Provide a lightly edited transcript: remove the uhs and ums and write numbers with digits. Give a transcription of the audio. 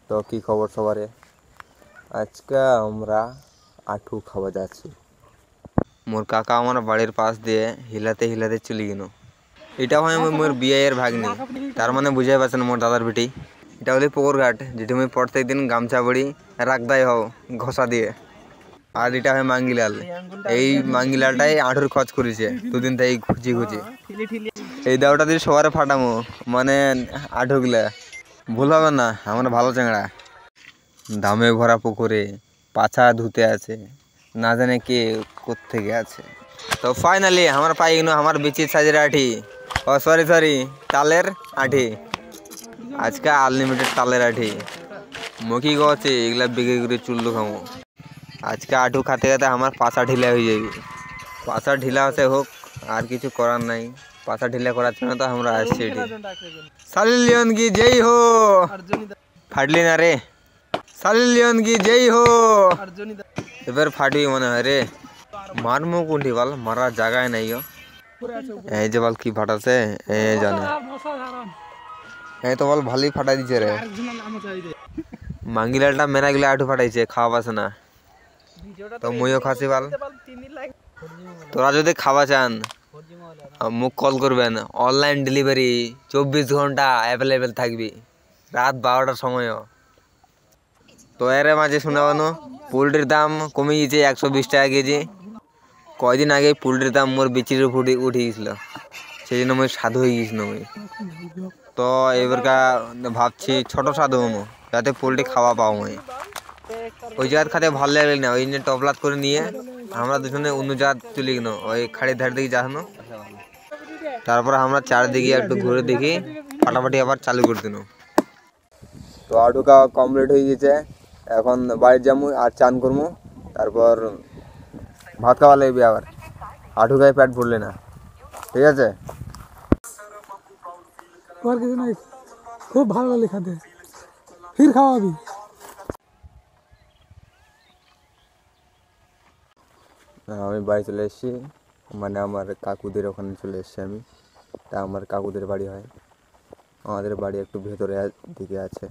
তো কি খবর সবারে? আজকে আমরা আঠু খাওয়া যাচ্ছি। মোর কাকা আমার বাড়ির পাশ দিয়ে হিলাতে হিলাতে চলে গেল। এটা হয় মোর বিয়ের ভাগ্নি, তার মানে বুঝাই পারছেন মোর দাদার বেটি। এটা হলে পুকুরঘাট, যেটি আমি প্রত্যেক দিন গামছা বড়ি রাখদাই হও ঘষা দিয়ে। আর এটা হয় মাঙ্গিলাল। এই মাঙ্গিলালটাই আঠুর খোঁজ করেছে দুদিন তাই খুঁজি খুঁজি। এই দাওটা দিয়ে সবার ফাটামো, মানে আঠুগুলা ভুল হবে না। আমরা ভালো চ্যাংড়া, দামে ভরা পুকুরে পাছা ধুতে আছে, না জানে কে কোত্থেকে আছে। তো ফাইনালি আমার পাই গেল আমার বিচির সাইজের আঠি। ও সরি তালের আঠি। আজকে আনলিমিটেড তালের আঠি। মুখি গছে এগুলা বিক্রি করে চুল্লু খামো। আজকে আঠু খাতে খাতে আমার পাছা ঢিলা হয়ে যাবে। পাছা ঢিলা হচ্ছে হোক, আর কিছু করার নাই। পাছা ঢিলা করার জন্য তো আমরা আসছি। সালিল লিওন কি যেই হো, ফাটলি না রে। সালিল লিওন কি যেই হো, এবার ফাটবি মনে হয় রে। মারমো কোনটি বল, মারার জায়গায় নাই। এই যে বল কি ফাটাছে এ জানে। এই তো বল ভালোই ফাটাই দিছে রে। মাঙ্গিলালটা মেরা গেলে আঠু ফাটাইছে, খাওয়া পাচ্ছে না। তো মুইও খাসি বল। তোরা যদি খাওয়া চান মুখ কল করবেন, অনলাইন ডেলিভারি 24 ঘন্টা অ্যাভেলেবেল থাকবি, রাত 12টার সময়ও। তো এর মাঝে শোনাবানো পোলট্রির দাম কমে গেছে 120 টাকা কেজি। কয়দিন আগে পোলট্রির দাম মোর বিচির উপরে উঠে গেছিল, সেই জন্য মই সাধু হয়ে গেছিল। মই তো এবারকার ভাবছি ছোট সাধু হমো, যাতে পোলট্রি খাওয়া পাও। মই ওই জায়গার খাতে ভালো লাগলে না, ওই নিয়ে টপলাত করে নিয়ে আমরা দুজনে অন্য জায়গা চলে গেল, ওই খাড়ির ধার দিকে যাহানো। তারপর আমরা চারদিকে একটু ঘুরে দেখি, ফাটাফাটি আবার চালু করে দিল। তো আঠু খাওয়া কমপ্লিট হয়ে গেছে। এখন বাড়ি যাবো আর চান করবো, তারপর ভাত খাওয়া লাগবে। আবার আঠু খাই পেট ভরলে না, ঠিক আছে? খুব ভালো লাগে খেতে, ফির খাওয়াবি। আমি বাড়ি চলে এসেছি, মানে আমার কাকুদের ওখানে চলে এসেছি আমি। তা আমার কাকুদের বাড়ি হয়, আমাদের বাড়ি একটু ভেতরে দিকে আছে।